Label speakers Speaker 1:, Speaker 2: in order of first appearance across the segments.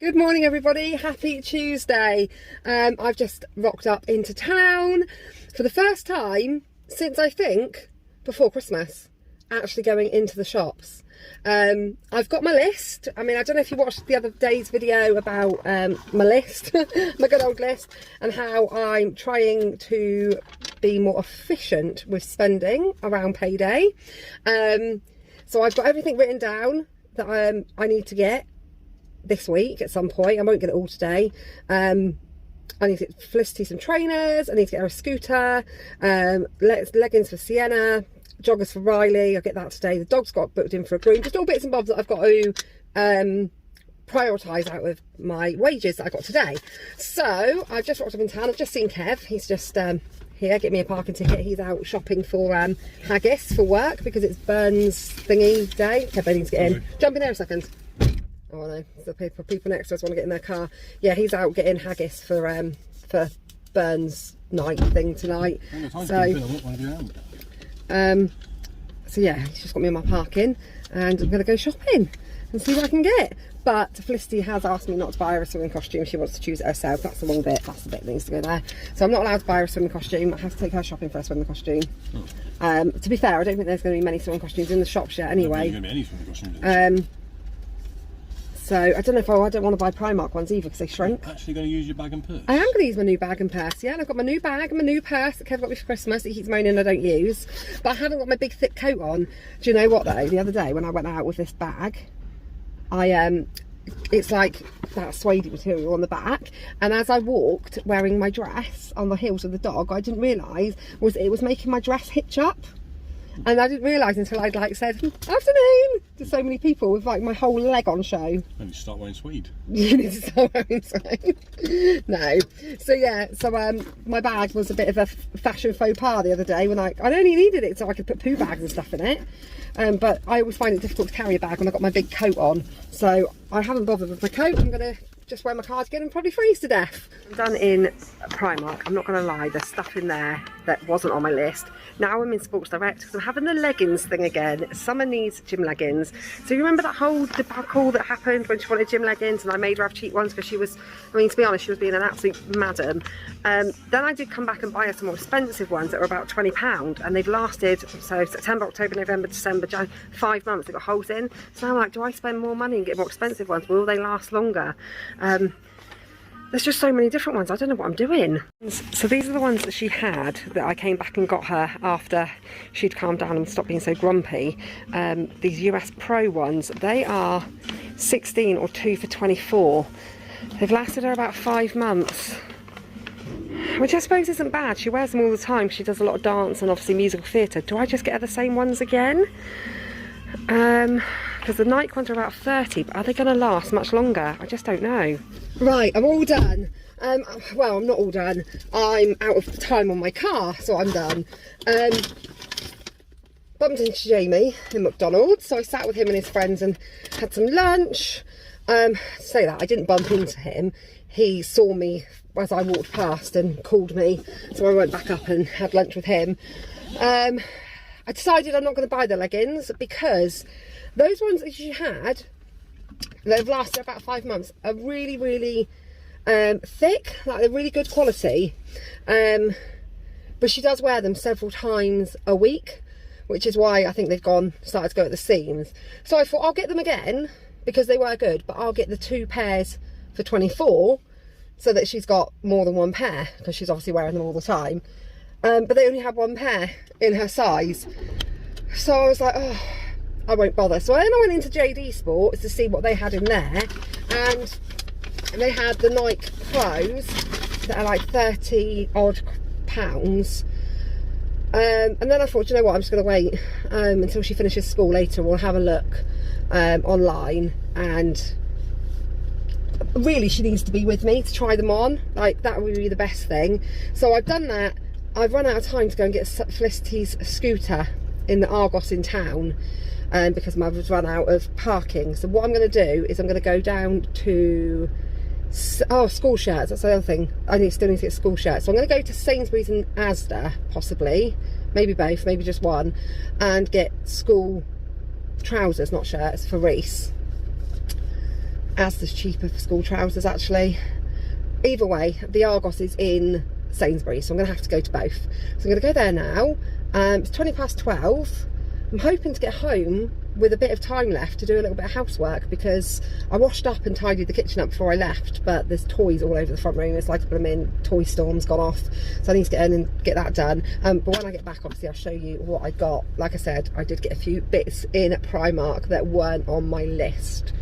Speaker 1: Good morning everybody, happy Tuesday. I've just rocked up into town for the first time since I think before Christmas, actually going into the shops. I've got my list. I mean, I don't know if you watched the other day's video about my list, my good old list, and how I'm trying to be more efficient with spending around payday. So I've got everything written down that I need to get this week at some point. I won't get it all today. I need to get Felicity some trainers, I need to get her a scooter, leggings for Sienna, joggers for Riley, I'll get that today. The dog's got booked in for a groom, just all bits and bobs that I've got to prioritise out of my wages that I got today. So I've just rocked up in town. I've just seen Kev, he's just here, get me a parking ticket. He's out shopping for haggis for work because it's Burns thingy day. Kev, I need to get in. Jump in there a second. Oh no, the people next to us want to get in their car. Yeah, he's out getting haggis for Burns night thing tonight. So yeah, he's just got me on my parking and I'm going to go shopping and see what I can get. But Felicity has asked me not to buy her a swimming costume. She wants to choose it herself. That's the wrong bit. That's the bit that needs to go there. So I'm not allowed to buy her a swimming costume. I have to take her shopping for a swimming costume. To be fair, I don't think there's going to be many swimming costumes in the shops yet anyway.
Speaker 2: There's going to be any swimming costumes.
Speaker 1: So I don't know if I don't want to buy Primark ones either because they shrink.
Speaker 2: You're actually going to use your bag and purse?
Speaker 1: I am going to use my new bag and purse, yeah. And I've got my new bag and my new purse that Kev got me for Christmas that he keeps moaning I don't use. But I haven't got my big thick coat on. Do you know what though? The other day when I went out with this bag, it's like that suede material on the back, and as I walked wearing my dress on the heels of the dog, I didn't realise it was making my dress hitch up. And I didn't realise until I'd like said afternoon to so many people with like my whole leg on show.
Speaker 2: You need to start wearing suede.
Speaker 1: You need to start wearing suede. No. So yeah, so my bag was a bit of a fashion faux pas the other day when I only needed it so I could put poo bags and stuff in it. But I always find it difficult to carry a bag when I've got my big coat on. So I haven't bothered with my coat. I'm going to just wear my cardigan and probably freeze to death. I'm done in Primark. I'm not going to lie, there's stuff in there that wasn't on my list. Now I'm in Sports Direct because I'm having the leggings thing again. Summer needs gym leggings. So you remember that whole debacle that happened when she wanted gym leggings and I made her have cheap ones because she was, I mean, to be honest, she was being an absolute madam. Then I did come back and buy her some more expensive ones that were about £20 and they've lasted, so September, October, November, December, January, 5 months. They've got holes in. So now I'm like, do I spend more money and get more expensive ones? Will they last longer? There's just so many different ones. I don't know what I'm doing. So these are the ones that she had that I came back and got her after she'd calmed down and stopped being so grumpy. These US Pro ones, they are 16 or 2 for 24. They've lasted her about 5 months, which I suppose isn't bad. She wears them all the time. She does a lot of dance and obviously musical theatre. Do I just get her the same ones again? Because the Nike ones are about 30, but are they going to last much longer? I just don't know. Right, I'm all done. Well, I'm not all done. I'm out of time on my car, so I'm done. Bumped into Jamie in McDonald's, so I sat with him and his friends and had some lunch. To say that, I didn't bump into him. He saw me as I walked past and called me, so I went back up and had lunch with him. I decided I'm not going to buy the leggings because those ones that she had, they've lasted about 5 months, are really, really thick, like they're really good quality. But she does wear them several times a week, which is why I think they've started to go at the seams. So I thought I'll get them again because they were good, but I'll get the 2 pairs for 24 so that she's got more than 1 pair because she's obviously wearing them all the time. But they only had 1 pair in her size. So I was like, oh, I won't bother. So then I went into JD Sports to see what they had in there. And they had the Nike Pros that are like 30 odd pounds. And then I thought, you know what, I'm just going to wait until she finishes school later. We'll have a look online. And really, she needs to be with me to try them on. Like, that would be the best thing. So I've done that. I've run out of time to go and get Felicity's scooter in the Argos in town because I've run out of parking. So what I'm going to do is I'm going to go down to school shirts. That's the other thing. I still need to get school shirts. So I'm going to go to Sainsbury's and ASDA, possibly, maybe both, maybe just one, and get school trousers, not shirts, for Reese. ASDA's cheaper for school trousers actually. Either way, the Argos is in Sainsbury's, so I'm going to have to go to both. So I'm going to go there now. It's 12:20. I'm hoping to get home with a bit of time left to do a little bit of housework, because I washed up and tidied the kitchen up before I left, but there's toys all over the front room. It's like a toy storm's gone off, so I need to get in and get that done. But when I get back, obviously I'll show you what I got. Like I said, I did get a few bits in Primark that weren't on my list,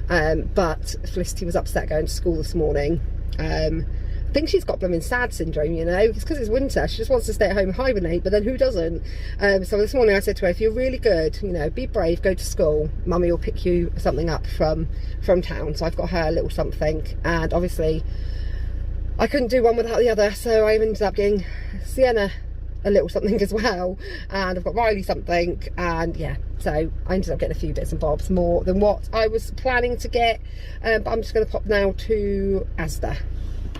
Speaker 1: but Felicity was upset going to school this morning. I think she's got blooming sad syndrome, you know. It's because it's winter. She just wants to stay at home and hibernate, but then who doesn't? So this morning I said to her, if you're really good, you know, be brave, go to school. Mummy will pick you something up from town. So I've got her a little something, and obviously I couldn't do one without the other, so I ended up getting Sienna a little something as well, and I've got Riley something, and yeah, so I ended up getting a few bits and bobs more than what I was planning to get, but I'm just going to pop now to ASDA.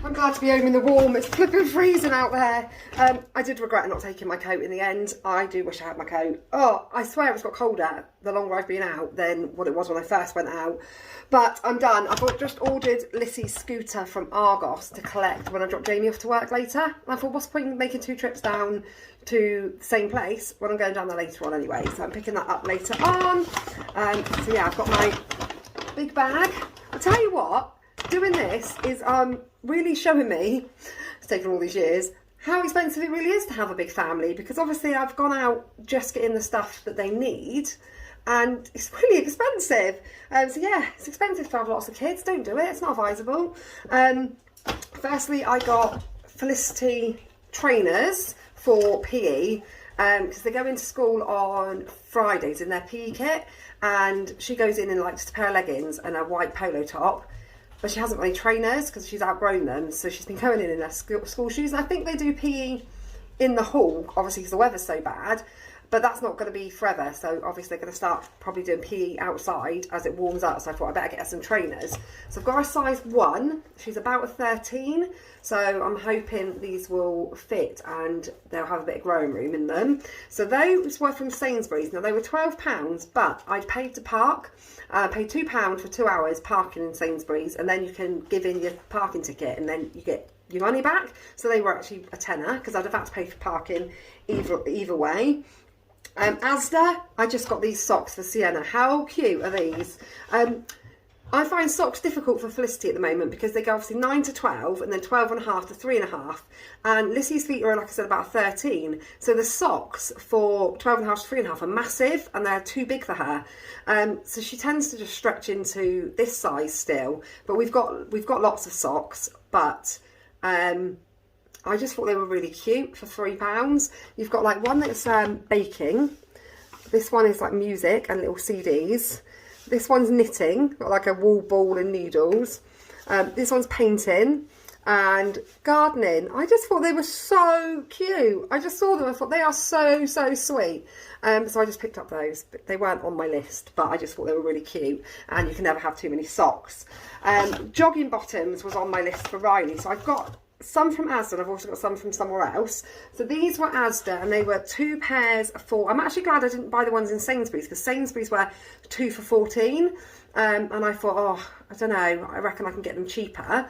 Speaker 1: I'm glad to be home in the warm. It's flipping freezing out there. I did regret not taking my coat in the end. I do wish I had my coat. Oh, I swear it's got colder the longer I've been out than what it was when I first went out. But I'm done. I've just ordered Lissy's scooter from Argos to collect when I drop Jamie off to work later. And I thought, what's the point in making 2 trips down to the same place when I'm going down there later on anyway? So I'm picking that up later on. So yeah, I've got my big bag. I'll tell you what, doing this is really showing me, it's taken all these years, how expensive it really is to have a big family, because obviously I've gone out just getting the stuff that they need, and it's really expensive. So yeah, it's expensive to have lots of kids. Don't do it, it's not advisable. Firstly, I got Felicity trainers for PE, because they go into school on Fridays in their PE kit, and she goes in like just a pair of leggings and a white polo top. But she hasn't got any trainers because she's outgrown them, so she's been going in her school shoes. And I think they do PE in the hall, obviously because the weather's so bad, but that's not going to be forever. So obviously they're going to start probably doing PE outside as it warms up. So I thought I better get her some trainers. So I've got her size 1. She's about a 13. So I'm hoping these will fit and they'll have a bit of growing room in them. So those were from Sainsbury's. Now they were £12, but I'd paid to park. Paid £2 for 2 hours parking in Sainsbury's, and then you can give in your parking ticket and then you get your money back. So they were actually a tenner, because I'd have had to pay for parking either way. ASDA, I just got these socks for Sienna. How cute are these? I find socks difficult for Felicity at the moment because they go obviously 9 to 12 and then 12.5 to 3.5. And Lissy's feet are, like I said, about 13. So the socks for 12.5 to 3.5 are massive and they're too big for her. So she tends to just stretch into this size still. But we've got lots of socks, but I just thought they were really cute for £3. You've got like one that's baking. This one is like music and little CDs. This one's knitting, got like a wool ball and needles. This one's painting and gardening. I just thought they were so cute. I just saw them, I thought they are so sweet. So I just picked up those. But they weren't on my list, but I just thought they were really cute. And you can never have too many socks. Jogging bottoms was on my list for Riley. So I've got some from Asda and I've also got some from somewhere else. So these were Asda and they were 2 pairs for, I'm actually glad I didn't buy the ones in Sainsbury's, because Sainsbury's were 2 for 14. And I thought, oh, I don't know, I reckon I can get them cheaper.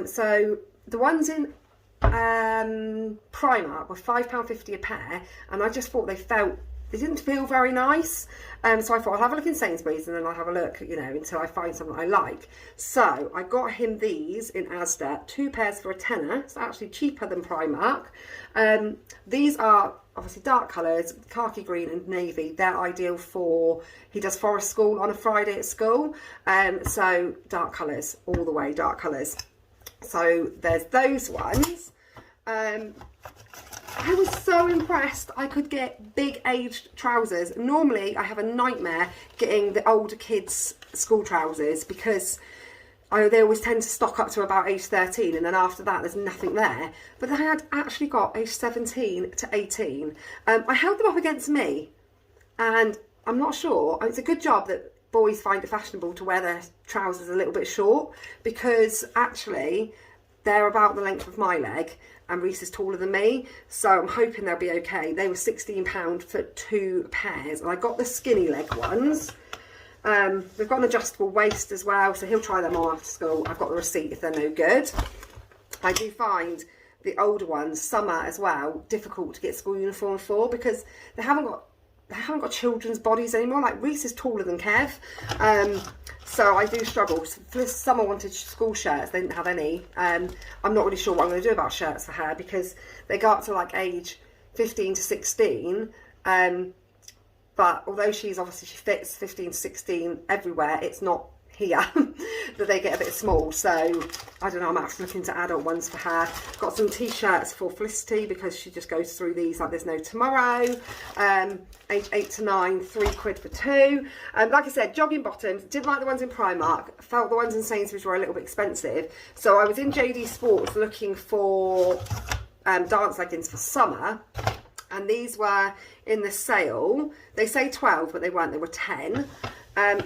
Speaker 1: So the ones in Primark were £5.50 a pair, and I just thought they didn't feel very nice. So I thought I'll have a look in Sainsbury's and then I'll have a look, you know, until I find something I like. So I got him these in Asda, 2 pairs for a tenner. It's actually cheaper than Primark. These are obviously dark colours, khaki green and navy. They're ideal for, he does forest school on a Friday at school. So dark colours, all the way dark colours. So there's those ones. I was so impressed I could get big aged trousers. Normally I have a nightmare getting the older kids school trousers because they always tend to stock up to about age 13 and then after that there's nothing there. But I had actually got age 17 to 18. I held them up against me and I'm not sure. It's a good job that boys find it fashionable to wear their trousers a little bit short, because actually they're about the length of my leg and Reese is taller than me, so I'm hoping they'll be okay. They were £16 for 2 pairs, and I got the skinny leg ones. We've got an adjustable waist as well, so he'll try them on after school. I've got the receipt if they're no good. I do find the older ones, summer as well, difficult to get school uniform for because they haven't got children's bodies anymore. Like Reese is taller than Kev, so I do struggle. This summer wanted school shirts, they didn't have any. I'm not really sure what I'm going to do about shirts for her because they go up to like age 15 to 16. But although she fits 15 to 16 everywhere, it's not here that they get a bit small. So I don't know, I'm actually looking to adult ones for her. Got some t-shirts for Felicity because she just goes through these like there's no tomorrow. Age 8 to 9, £3 for 2. Like I said, jogging bottoms, didn't like the ones in Primark, felt the ones in Sainsbury's were a little bit expensive, so I was in JD Sports looking for dance leggings for summer, and these were in the sale. They say 12, but they weren't, they were 10.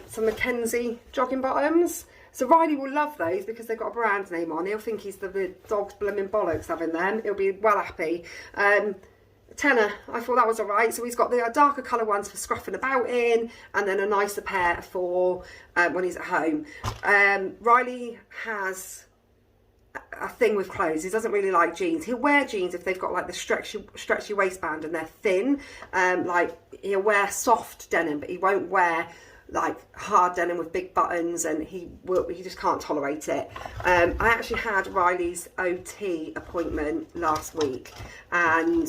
Speaker 1: Some Mackenzie jogging bottoms. So Riley will love those because they've got a brand name on. He'll think he's the dog's blooming bollocks having them. He'll be well happy. Tenner, I thought that was alright. So he's got the darker colour ones for scruffing about in, and then a nicer pair for when he's at home. Riley has a thing with clothes. He doesn't really like jeans. He'll wear jeans if they've got like the stretchy waistband and they're thin. Like he'll wear soft denim, but he won't wear like hard denim with big buttons, and he just can't tolerate it. I actually had Riley's OT appointment last week, and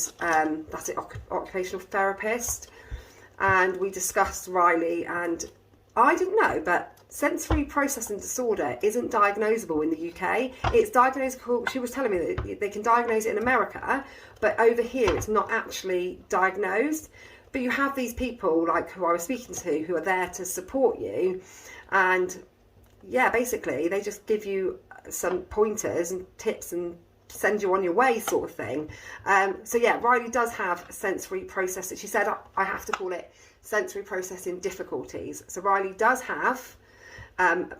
Speaker 1: that's an occupational therapist, and we discussed Riley, and I didn't know, but sensory processing disorder isn't diagnosable in the UK. It's diagnosable, she was telling me that they can diagnose it in America, but over here it's not actually diagnosed. But you have these people like who I was speaking to who are there to support you, and yeah, basically they just give you some pointers and tips and send you on your way sort of thing. So yeah, Riley does have sensory processing. She said I have to call it sensory processing difficulties. So Riley does have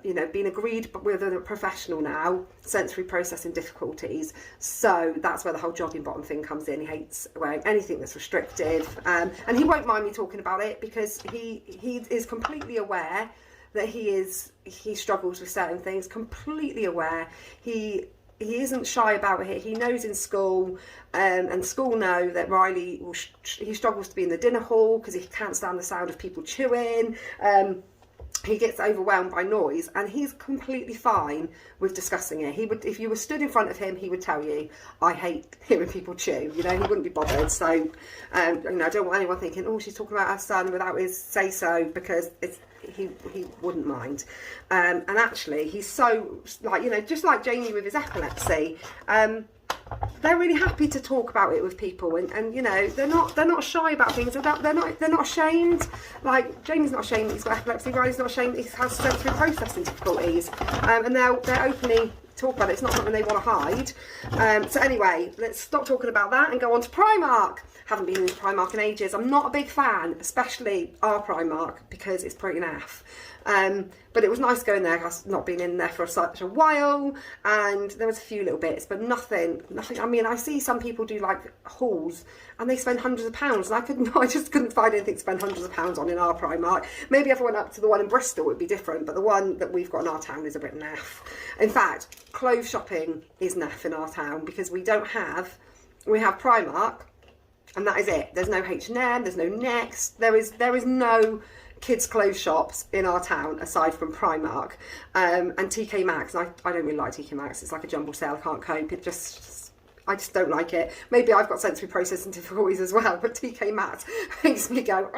Speaker 1: been agreed with a professional now, sensory processing difficulties. So that's where the whole jogging bottom thing comes in. He hates wearing anything that's restrictive, and he won't mind me talking about it because he is completely aware that he struggles with certain things, completely aware. He isn't shy about it. He knows in school, and school know that Riley he struggles to be in the dinner hall because he can't stand the sound of people chewing. He gets overwhelmed by noise, and he's completely fine with discussing it. He would, if you were stood in front of him, he would tell you, "I hate hearing people chew." You know, he wouldn't be bothered. So, I don't want anyone thinking, "Oh, she's talking about her son without his say so," because he wouldn't mind. And actually, he's so just like Jamie with his epilepsy. They're really happy to talk about it with people, and they're not shy about things. They're not ashamed. Like Jamie's not ashamed that he's got epilepsy. Riley's not ashamed that he has sensory processing difficulties, and they're openly talk about it. It's not something they want to hide. So anyway, let's stop talking about that and go on to Primark. Haven't been into Primark in ages. I'm not a big fan, especially our Primark, because it's pretty naff. But it was nice going there. I've not been in there for such a while, and there was a few little bits, but nothing. I mean, I see some people do like hauls, and they spend hundreds of pounds, and I just couldn't find anything to spend hundreds of pounds on in our Primark. Maybe if I went up to the one in Bristol, it would be different, but the one that we've got in our town is a bit naff. In fact, clothes shopping is naff in our town because we have Primark, and that is it. There's no H&M, there's no Next, there is no kids clothes shops in our town aside from Primark, and TK Maxx. And I don't really like TK Maxx. It's like a jumble sale. I can't cope. I just don't like it. Maybe I've got sensory processing difficulties as well, but TK Maxx makes me go,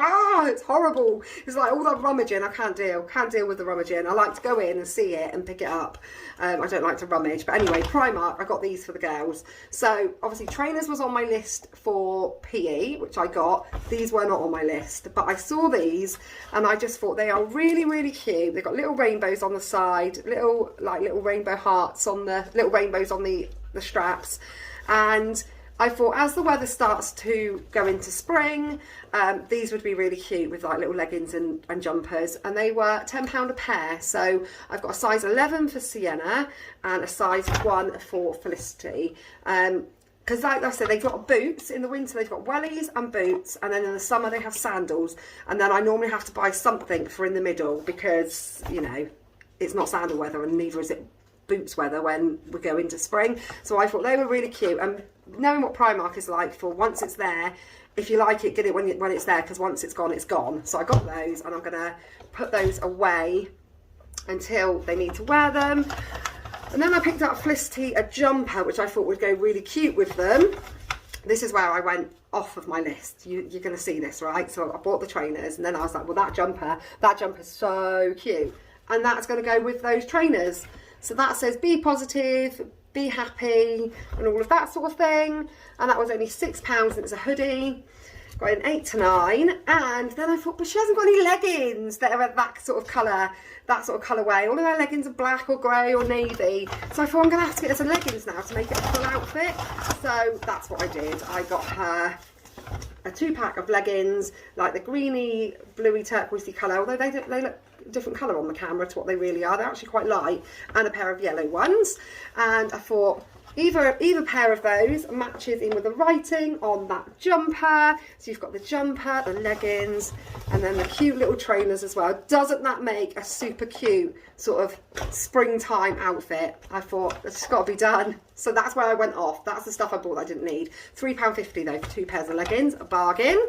Speaker 1: it's horrible. It's like all that rummaging. I can't deal with the rummaging. I like to go in and see it and pick it up. I don't like to rummage. But anyway, Primark, I got these for the girls. So obviously trainers was on my list for PE, which I got. These were not on my list, but I saw these and I just thought they are really, really cute. They've got little rainbows on the side, little rainbow hearts on the, little rainbows on the straps. And I thought as the weather starts to go into spring, these would be really cute with like little leggings and jumpers, and they were £10 a pair. So I've got a size 11 for Sienna and a size 1 for Felicity. because like I said, they've got boots. In the winter they've got wellies and boots, and then in the summer they have sandals, and then I normally have to buy something for in the middle because, you know, it's not sandal weather and neither is it boots weather when we go into spring. So I thought they were really cute, and knowing what Primark is like, for once it's there, if you like it, get it when it's there, because once it's gone, it's gone. So I got those, and I'm going to put those away until they need to wear them. And then I picked up Felicity a jumper, which I thought would go really cute with them. This is where I went off of my list. You're going to see this, right? So I bought the trainers, and then I was like, well, that jumper's so cute. And that's going to go with those trainers. So that says be positive, be happy, and all of that sort of thing. And that was only £6, and it's a hoodie. Got an 8 to 9, and then I thought, but she hasn't got any leggings that are that sort of colour, that sort of colourway. All of her leggings are black or grey or navy. So I thought, I'm going to have to get her some leggings now to make it a full outfit. So that's what I did. I got her a 2-pack of leggings, like the greeny, bluey, turquoisey colour, although they look different colour on the camera to what they really are. They're actually quite light, and a pair of yellow ones. And I thought, either pair of those matches in with the writing on that jumper. So you've got the jumper, the leggings, and then the cute little trainers as well. Doesn't that make a super cute sort of springtime outfit? I thought, it's got to be done. So that's where I went off. That's the stuff I bought that I didn't need. £3.50 though for 2 pairs of leggings, a bargain.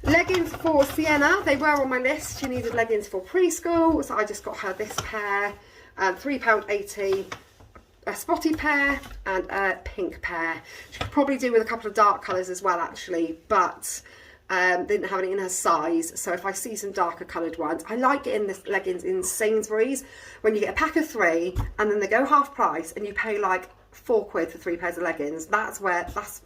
Speaker 1: Leggings for Sienna, they were on my list. She needed leggings for preschool, so I just got her this pair, £3.80. A spotty pair and a pink pair. She could probably do with a couple of dark colours as well, actually, but didn't have any in her size. So if I see some darker coloured ones, I like getting the leggings in Sainsbury's when you get a pack of 3 and then they go half price and you pay like £4 for 3 pairs of leggings. That's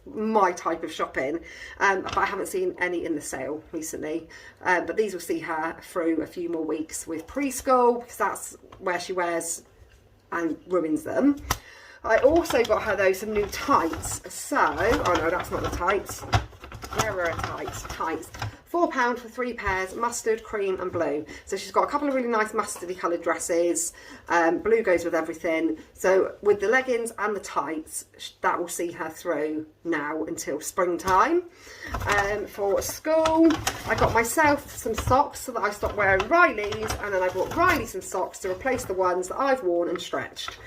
Speaker 1: my type of shopping. But I haven't seen any in the sale recently. But these will see her through a few more weeks with preschool, because that's where she wears and ruins them. I also got her though some new tights. So, oh no, that's not the tights. Where are her tights? Tights. £4 for 3 pairs, mustard, cream and blue. So she's got a couple of really nice mustardy coloured dresses. Blue goes with everything. So with the leggings and the tights, that will see her through now until springtime. For school, I got myself some socks so that I stopped wearing Riley's, and then I bought Riley some socks to replace the ones that I've worn and stretched.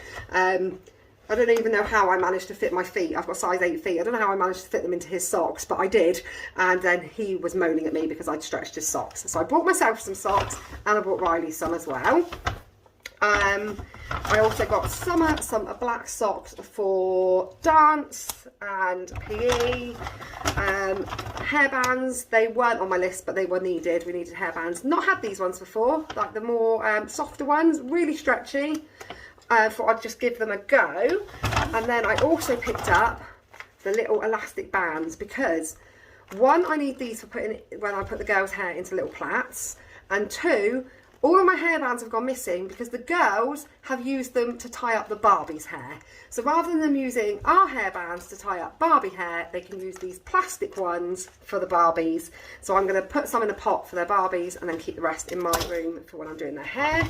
Speaker 1: I don't even know how I managed to fit my feet. I've got size 8 feet. I don't know how I managed to fit them into his socks, but I did. And then he was moaning at me because I'd stretched his socks. So I bought myself some socks, and I bought Riley some as well. I also got some black socks for dance and PE. Hairbands, they weren't on my list, but they were needed. We needed hairbands. Not had these ones before, like the more softer ones, really stretchy. Thought I'd just give them a go. And then I also picked up the little elastic bands, because 1, I need these for putting when I put the girls' hair into little plaits, and 2, all of my hairbands have gone missing because the girls have used them to tie up the Barbie's hair. So rather than them using our hairbands to tie up Barbie hair, they can use these plastic ones for the Barbies. So I'm going to put some in a pot for their Barbies and then keep the rest in my room for when I'm doing their hair.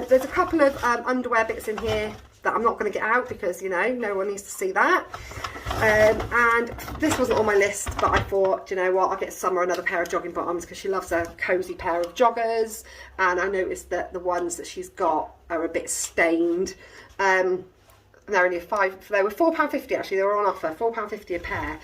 Speaker 1: There's a couple of underwear bits in here that I'm not going to get out because, you know, no one needs to see that. And this wasn't on my list, but I thought, do you know what, I'll get Summer another pair of jogging bottoms because she loves a cosy pair of joggers. And I noticed that the ones that she's got are a bit stained. And they're only they were £4.50 actually, they were on offer, £4.50 a pair.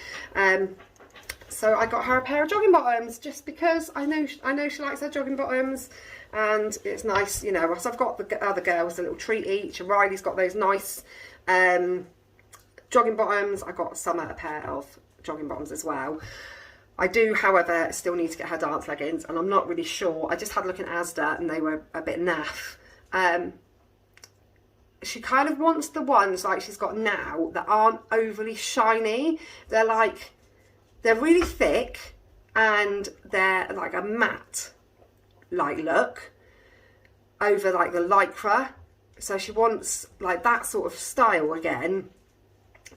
Speaker 1: So I got her a pair of jogging bottoms just because I know she likes her jogging bottoms, and it's nice, you know. So I've got the other girls a little treat each, and Riley's got those nice jogging bottoms. I got Summer a pair of jogging bottoms as well. I do, however, still need to get her dance leggings, and I'm not really sure. I just had a look at ASDA and they were a bit naff. She kind of wants the ones like she's got now that aren't overly shiny. They're really thick and they're like a matte like look over like the lycra. So she wants like that sort of style again.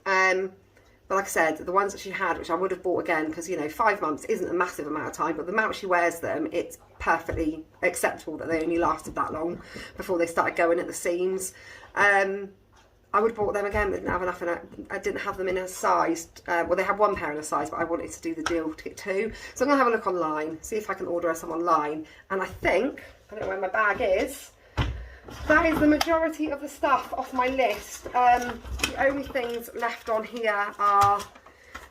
Speaker 1: But like I said, the ones that she had, which I would have bought again, because, you know, 5 months isn't a massive amount of time, but the amount she wears them, it's perfectly acceptable that they only lasted that long before they started going at the seams. I would have bought them again, but didn't have enough, and I didn't have them in a size. Well, they had one pair in a size, but I wanted to do the deal to get 2. So I'm going to have a look online, see if I can order some online. And I think, I don't know where my bag is, that is the majority of the stuff off my list. The only things left on here are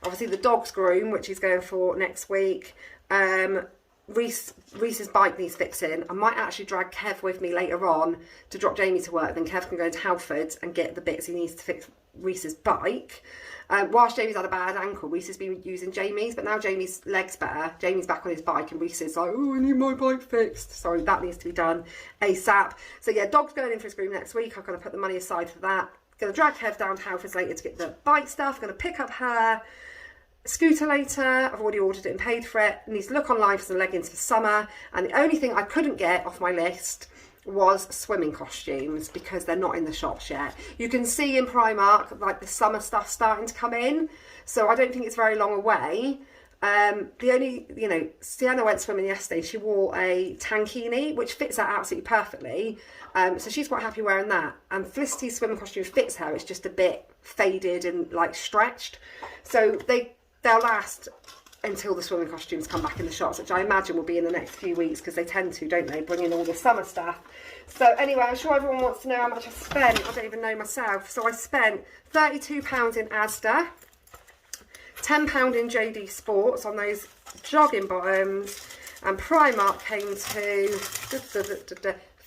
Speaker 1: obviously the dog's groom, which he's going for next week. Reese's bike needs fixing. I might actually drag Kev with me later on to drop Jamie to work. Then Kev can go into Halfords and get the bits he needs to fix Reese's bike. Whilst Jamie's had a bad ankle, Reese has been using Jamie's, but now Jamie's leg's better. Jamie's back on his bike and Reese is like, oh, I need my bike fixed. So that needs to be done ASAP. So yeah, dog's going in for his groom next week. I'm going to put the money aside for that. Going to drag Kev down to Halfords later to get the bike stuff. Going to pick up her scooter later. I've already ordered it and paid for it. I need to look online for some leggings for summer. And the only thing I couldn't get off my list was swimming costumes, because they're not in the shops yet. You can see in Primark like the summer stuff starting to come in, so I don't think it's very long away. The only, you know, Sienna went swimming yesterday. She wore a tankini, which fits her absolutely perfectly. So she's quite happy wearing that. And Felicity's swimming costume fits her. It's just a bit faded and like stretched. So they'll last until the swimming costumes come back in the shops, which I imagine will be in the next few weeks, because they tend to, don't they, bring in all the summer stuff. So anyway, I'm sure everyone wants to know how much I spent. I don't even know myself. So I spent £32 in ASDA, £10 in JD Sports on those jogging bottoms, and Primark came to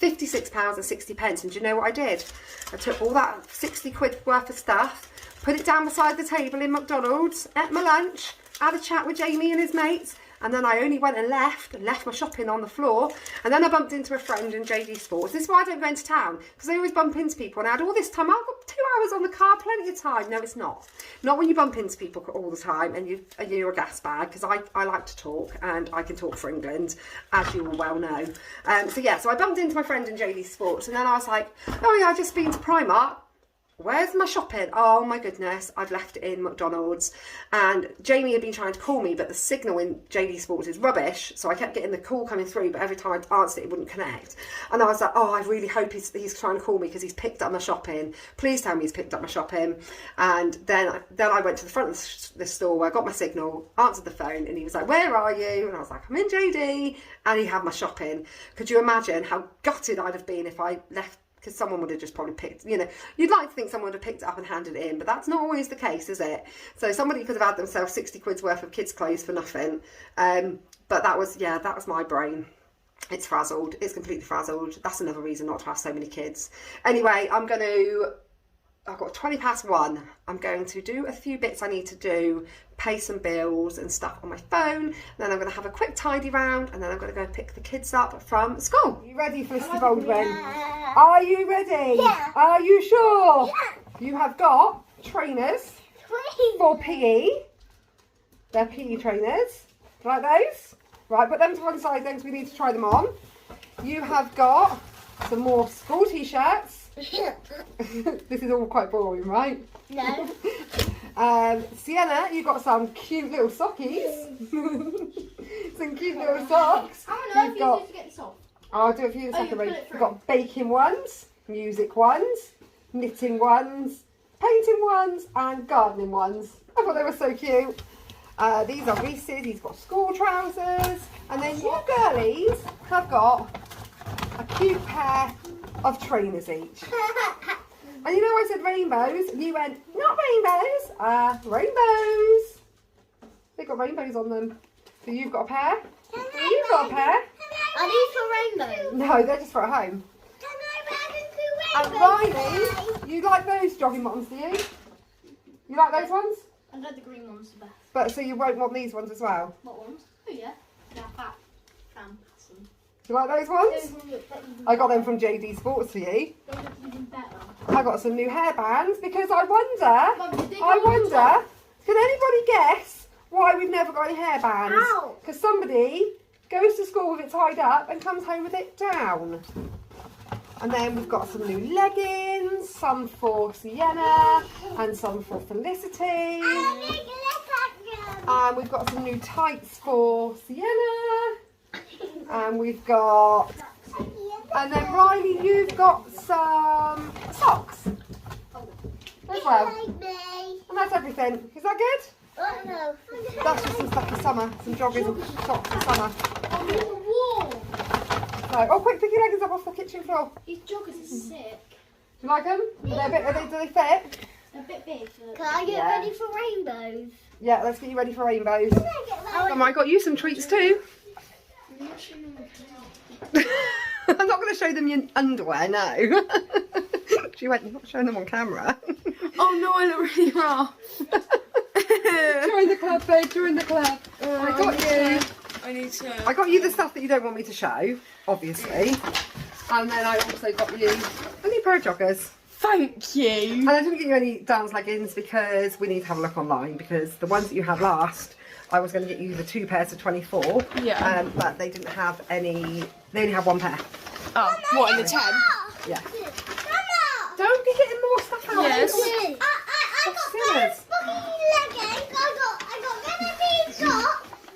Speaker 1: £56.60. And do you know what I did? I took all that 60 quid worth of stuff, put it down beside the table in McDonald's, ate my lunch, had a chat with Jamie and his mates, and then I only went and left my shopping on the floor. And then I bumped into a friend in JD Sports. This is why I don't go into town, because I always bump into people, and I had all this time. I've got 2 hours on the car, plenty of time. No, it's not when you bump into people all the time and you're a gas bag, because I like to talk, and I can talk for England, as you will well know. So I bumped into my friend in JD Sports, and then I was like, oh yeah, I've just been to Primark. Where's my shopping? Oh my goodness, I've left it in McDonald's. And Jamie had been trying to call me, but the signal in JD Sports is rubbish. So I kept getting the call coming through, but every time I answered it, it wouldn't connect. And I was like, oh, I really hope he's trying to call me, because he's picked up my shopping. Please tell me he's picked up my shopping. And then I went to the front of the store where I got my signal, answered the phone, and he was like, where are you? And I was like, I'm in JD. And he had my shopping. Could you imagine how gutted I'd have been if I left? Because someone would have just probably picked, you know, you'd like to think someone would have picked it up and handed it in, but that's not always the case, is it? So somebody could have had themselves 60 quid's worth of kids' clothes for nothing. But that was my brain. It's frazzled. It's completely frazzled. That's another reason not to have so many kids. Anyway, I've got 1:20. I'm going to do a few bits I need to do, pay some bills and stuff on my phone. Then I'm going to have a quick tidy round, and then I'm going to go pick the kids up from school. Are you ready, Felicity Baldwin?
Speaker 3: Yeah.
Speaker 1: Are you ready?
Speaker 3: Yeah.
Speaker 1: Are you sure?
Speaker 3: Yeah.
Speaker 1: You have got trainers for PE. They're PE trainers. Do you like those? Right, put them to one side then, because we need to try them on. You have got some more school t-shirts. This is all quite boring, right?
Speaker 3: No.
Speaker 1: Sienna, you got some cute little sockies. Some cute little socks.
Speaker 3: I don't know if you need to get this off.
Speaker 1: I'll do it for you in a second.
Speaker 3: put
Speaker 1: We've
Speaker 3: it through.
Speaker 1: got baking ones, music ones, knitting ones, painting ones, and gardening ones. I thought they were so cute. These are Reese's. He's got school trousers. And then you girlies have got a cute pair of trainers each. And you know I said rainbows, and you went, not rainbows, rainbows. They've got rainbows on them. So you've got a pair. You've got a pair.
Speaker 3: Are these for rainbows?
Speaker 1: No, they're just for at home. And Riley, you like those jogging bottoms, do you? You like those ones?
Speaker 3: I know the green ones the best.
Speaker 1: But so you won't want these ones as well?
Speaker 3: What ones? Oh yeah. They're fat.
Speaker 1: Do you like those ones? I got them from JD Sports for you.
Speaker 3: They look even better.
Speaker 1: I got some new hairbands because I wonder,
Speaker 3: Mum, did they go on the
Speaker 1: can
Speaker 3: top?
Speaker 1: anybody guess why we've never got any hairbands?
Speaker 3: How?
Speaker 1: Because somebody goes to school with it tied up and comes home with it down. And then we've got some new leggings, some for Sienna and some for Felicity. And we've got some new tights for Sienna. And we've got, and then Riley, you've got some socks. well.
Speaker 3: Like me.
Speaker 1: And that's everything. Is that good?
Speaker 3: Oh no.
Speaker 1: That's just some stuff for summer. Some joggers and socks for summer.
Speaker 3: On the wall.
Speaker 1: So, oh, quick, pick your leggings up off the kitchen floor.
Speaker 3: These joggers are sick.
Speaker 1: Do you like them? Do they fit?
Speaker 3: They're a bit big.
Speaker 4: Can I get ready for rainbows?
Speaker 1: Yeah, let's get you ready for rainbows.
Speaker 4: Oh,
Speaker 1: I got you some treats too. I'm not going to show them your underwear, no. She went, I'm not showing them on camera.
Speaker 4: oh no, I look really rough.
Speaker 1: Join the club, babe, join the club. I got you the stuff that you don't want me to show, obviously. And then I also got you a new pair of joggers.
Speaker 4: Thank you.
Speaker 1: And I didn't get you any dance leggings because we need to have a look online, because the ones that you had last, I was going to get you the 2 pairs of 24.
Speaker 4: Yeah.
Speaker 1: But they didn't have any, they only have 1 pair.
Speaker 4: Oh, what, in the 10?
Speaker 1: Yeah.
Speaker 3: Mama!
Speaker 1: Don't be getting more stuff out.
Speaker 4: Yes.
Speaker 3: I got those fucking leggings. I got them in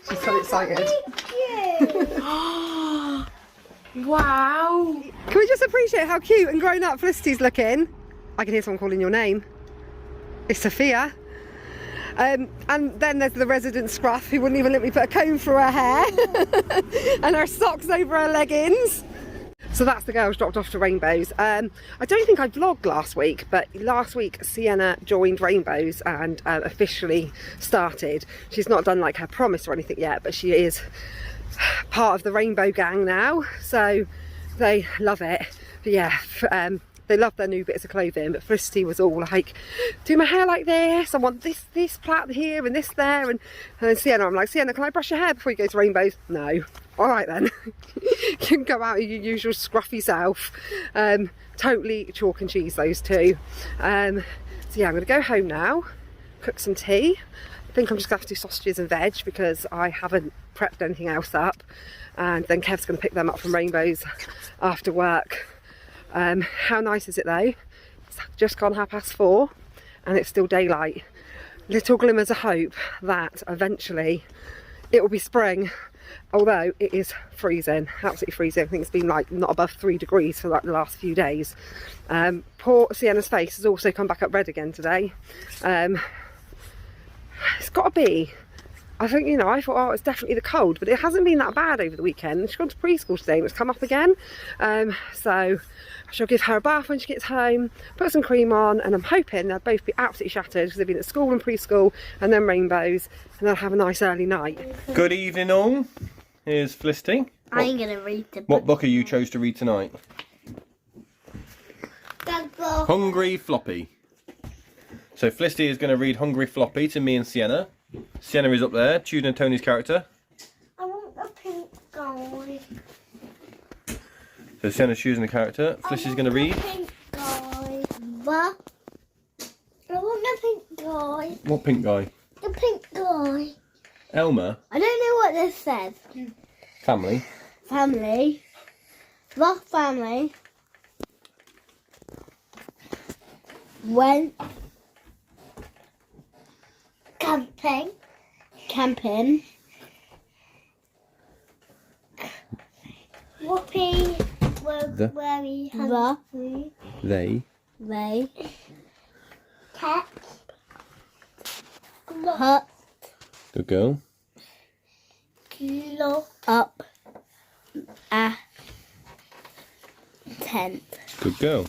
Speaker 1: She's so excited.
Speaker 4: Wow.
Speaker 1: Can we just appreciate how cute and grown up Felicity's looking? I can hear someone calling your name. It's Sophia. And then there's the resident scruff who wouldn't even let me put a comb through her hair. And her socks over her leggings. So that's the girls dropped off to Rainbows. I don't think I vlogged last week, but last week Sienna joined Rainbows and officially started. She's not done like her promise or anything yet, but she is part of the Rainbow gang now, so they love it. But yeah, they love their new bits of clothing, but Felicity was all like, do my hair like this, I want this plait here and this there, and Sienna, I'm like, Sienna, can I brush your hair before you go to Rainbows? No. Alright then. You can go out your usual scruffy self. Totally chalk and cheese, those two. So yeah, I'm going to go home now, cook some tea. I think I'm just going to have to do sausages and veg because I haven't prepped anything else up, and then Kev's going to pick them up from Rainbows after work. How nice is it though? It's just gone 4:30 and it's still daylight. Little glimmers of hope that eventually it will be spring, although it is freezing, absolutely freezing. I think it's been like not above 3 degrees for like the last few days. Poor Sienna's face has also come back up red again today. It's got to be, I think, you know, I thought, oh, it's definitely the cold, but it hasn't been that bad over the weekend. She's gone to preschool today and it's come up again. So I shall give her a bath when she gets home, put some cream on, and I'm hoping they'll both be absolutely shattered because they've been at school and preschool and then Rainbows, and they'll have a nice early night.
Speaker 2: Good evening all. Here's Felicity.
Speaker 4: I'm going to read the book.
Speaker 2: What book are you chose to read tonight?
Speaker 3: That book.
Speaker 2: Hungry Floppy. So Felicity is going to read Hungry Floppy to me and Sienna. Sienna is up there, choosing a Tony's character.
Speaker 3: I want the pink guy.
Speaker 2: So Sienna's choosing a character. Felicity's going to read.
Speaker 3: Pink guy. What? I want the pink guy.
Speaker 2: What pink guy?
Speaker 3: The pink guy.
Speaker 2: Elmer.
Speaker 4: I don't know what this says.
Speaker 2: Family.
Speaker 4: Family. The family went camping.
Speaker 3: Whoopee were
Speaker 2: The-
Speaker 3: very hungry.
Speaker 2: They.
Speaker 3: Cat.
Speaker 4: Hut
Speaker 2: Good girl.
Speaker 3: Kilo.
Speaker 4: up a tent.
Speaker 2: Good girl.